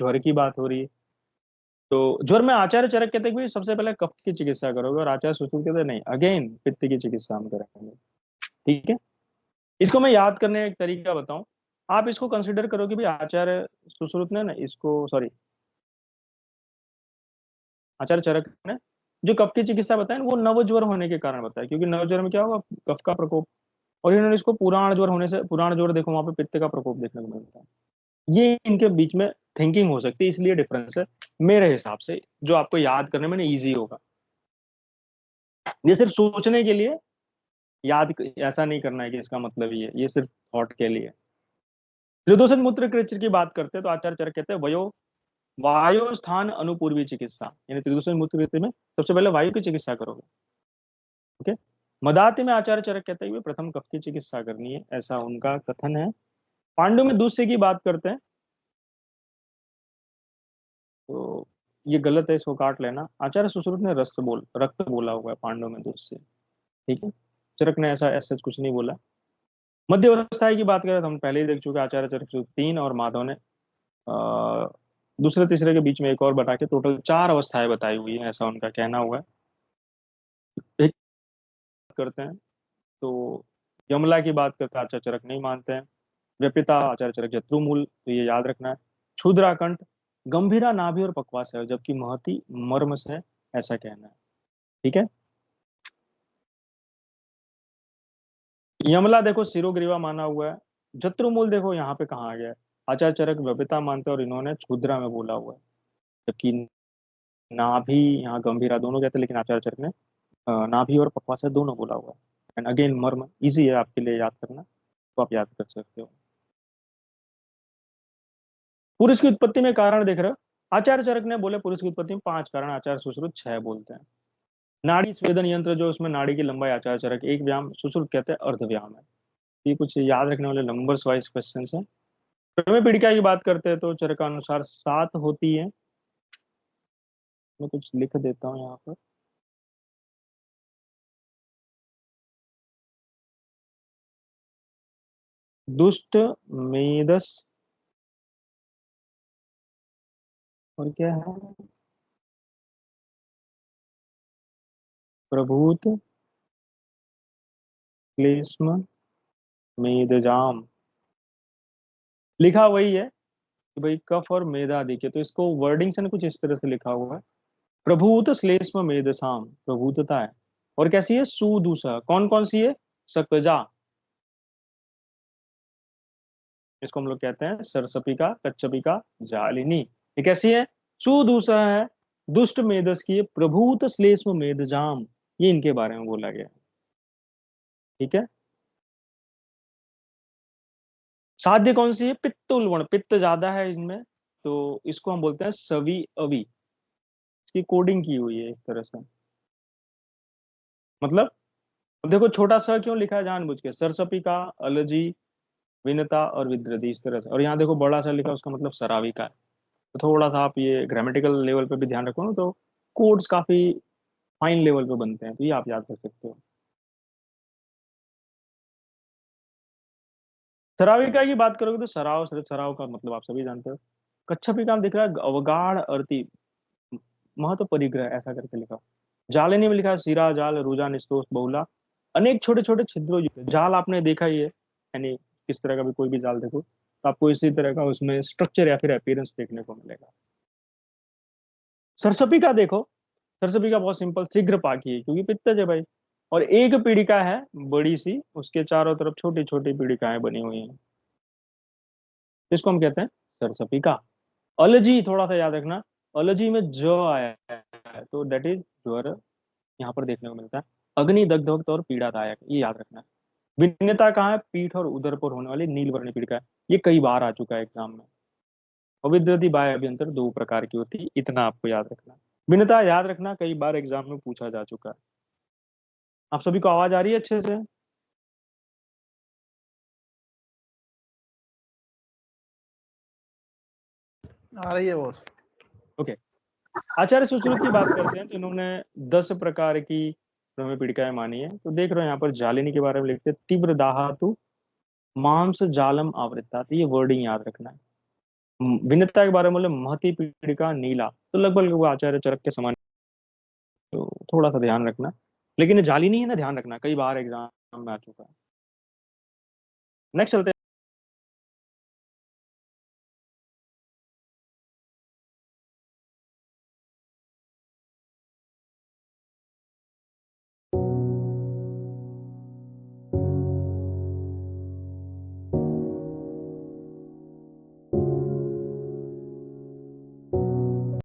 ज्वर की बात हो रही है। तो ज्वर में आचार्य चरक कहते हैं कि सबसे पहले कफ की चिकित्सा करोगे, और आचार्य सुश्रुत कहते हैं नहीं, अगेन पित्त की चिकित्सा हम करेंगे। ठीक है, इसको मैं याद करने का एक तरीका बताऊं। आप इसको कंसिडर करो कि भाई आचार्य सुश्रुत ने ना इसको, सॉरी, आचार्य चरक ने जो कफ की चिकित्सा बताई ना, वो नवज्वर होने के कारण बताया, क्योंकि नवज्वर में क्या होगा, कफ का प्रकोप। और इन्होंने इसको पुराण ज्वर होने से, पुराण ज्वर देखो वहां पे पित्त का प्रकोप देखने को मिलता है। ये इनके बीच में थिंकिंग हो सकती है, इसलिए डिफरेंस है मेरे हिसाब से, जो आपको याद करने में ना इजी होगा। ये सिर्फ सोचने के लिए, याद ऐसा नहीं करना है कि इसका मतलब ये सिर्फ थॉट के लिए। त्रिदोषण मूत्र कृच्र की बात करते हैं तो आचार्य चरक कहते हैं वायु स्थान अनुपूर्वी चिकित्सा, यानी त्रिदोषण मूत्र कृच्र में सबसे पहले वायु की चिकित्सा करोगे। ओके। मदाति में आचार्य चरक कहते हैं प्रथम कफ की चिकित्सा करनी है, ऐसा उनका कथन है। पांडु में दूसरे की बात करते हैं तो ये गलत है, इसको काट लेना। आचार्य सुश्रुत ने रक्त बोला हुआ है पांडव में दूध से। ठीक है, चरक ने ऐसा ऐसा कुछ नहीं बोला। मध्य अवस्था की बात करें तो हम पहले ही देख चुके, आचार्य चरक से तीन, और माधव ने अ, दूसरे तीसरे के बीच में एक और बता के टोटल चार अवस्थाएं बताई हुई है, ऐसा उनका कहना हुआ है। एक करते हैं तो यमला की बात करते हैं, आचार्य चरक नहीं मानते हैं। व्यपिता आचार्य चरक जत्रुमूल, तो ये याद रखना है। क्षुद्राकंठ, गंभीरा नाभि और पक्वास है, जबकि महती मर्म से, ऐसा कहना है। ठीक है, यमला देखो सिरोग्रीवा माना हुआ है। जत्रुमूल देखो यहाँ पे कहाँ आ गया है, आचार्य चरक व्यपिता मानते हैं और इन्होंने क्षुद्रा में बोला हुआ है। जबकि नाभि यहाँ गंभीरा दोनों कहते हैं, लेकिन आचार्य चरक ने नाभि और पक्वास है दोनों बोला हुआ है। एंड अगेन मर्म इजी है आपके लिए याद करना, तो आप याद कर सकते हो। पुरुष की उत्पत्ति में कारण देख रहे हो, आचार्य चरक ने बोले पुरुष की उत्पत्ति में पांच कारण, आचार्य सुश्रुत छह बोलते हैं। नाड़ी स्वेदन यंत्र, जो उसमें नाड़ी की लंबाई, आचार्य चरक एक व्याम, सुश्रुत कहते हैं अर्ध व्याम है। ये कुछ याद रखने वाले नंबर्स वाइज क्वेश्चन है। प्रमेय पीड़िका की बात करते हैं तो चरक अनुसार सात होती है। मैं कुछ लिख देता हूँ यहाँ पर। दुष्ट, मेदस, और क्या है, प्रभूत, क्लेष्म, मेदजाम। लिखा वही है कि भाई कफ और मेदा आदि के, तो इसको वर्डिंग से ना कुछ इस तरह से लिखा हुआ है। प्रभूत श्लेष्म मेदसाम, प्रभूतता है। और कैसी है, सुदूषा, कौन कौन सी है, सकजा, इसको हम लोग कहते हैं सरसपिका, कच्छपिका, जालिनी। ये कैसी है, सुदूषा है। दुष्ट मेदस की है, प्रभूत श्लेष्म मेदजाम, ये इनके बारे में बोला गया है। ठीक है, साध्य कौन सी है, पित्त उल्बण, पित्त ज्यादा है इनमें, तो इसको हम बोलते हैं सवी अवी। इसकी कोडिंग की हुई है इस तरह से, मतलब अब देखो छोटा सा क्यों लिखा है जानबूझ के, सरसपिका, अलजी, विनता और विद्रदी, इस तरह से। और यहाँ देखो बड़ा सा लिखा, उसका मतलब सराविका है। तो थोड़ा सा आप ये ग्रामेटिकल लेवल पे भी ध्यान रखो ना, तो कोड्स काफी फाइन लेवल पे बनते हैं, तो ये आप याद कर सकते हो। सराविका की बात करोगे तो सराव, सराव का मतलब आप सभी जानते हो। कच्छपिका में दिख रहा है अवगाढ़ अर्थी, महत्व परिग्रह, ऐसा करके लिखा। जालिनी में लिखा है सिरा, जाल, रुजा, निस्तोष, बहुला, अनेक छोटे छोटे छिद्रों युक्त। जाल आपने देखा ही है, यानी किस तरह का भी कोई भी जाल देखो तो आपको इसी तरह का उसमें स्ट्रक्चर या फिर अपीयरेंस देखने को मिलेगा। सरसपी का देखो, सरसपी का बहुत सिंपल, शीघ्र पाकी है, क्योंकि पित्तज है भाई। और एक पीड़िका है बड़ी सी, उसके चारों तरफ छोटी छोटी पीड़िकाएं बनी हुई हैं, इसको हम कहते हैं सरसपी का। अलजी थोड़ा सा याद रखना, अलजी में ज आया है तो दैट इज ज्वर, यहाँ पर देखने को मिलता है। अग्नि दग्धवक्त और पीड़ादायक, ये याद रखना है। भिन्नता कहाँ है, पीठ और उदर पर होने वाली नील वर्णी पीड़िका है, ये कई बार आ चुका है एग्जाम में। अविद्युति बाह्य अभ्यंतर दो प्रकार की होती है, इतना आपको याद रखना। भिन्नता याद रखना, कई बार एग्जाम में पूछा जा चुका है। आप सभी को आवाज आ रही है अच्छे से? आ रही है बॉस। ओके, आचार्य सुश्रुत की बात करते हैं तो इन्होंने 10 प्रकार की प्रमेय पीड़िकाएं मानी है। तो देख रहे हो यहाँ पर जालिनी के बारे में लिखते हैं, तीव्र दाहातु मांस जालम आवृत्ता, तो ये वर्डिंग याद रखना है। भिन्नता के बारे में बोले महती पीड़िका नीला, तो लगभग वो आचार्य चरक के समान। तो थोड़ा सा ध्यान रखना, लेकिन ये जाली नहीं है ना, ध्यान रखना, कई बार एग्जाम में आ चुका है। नेक्स्ट चलते हैं।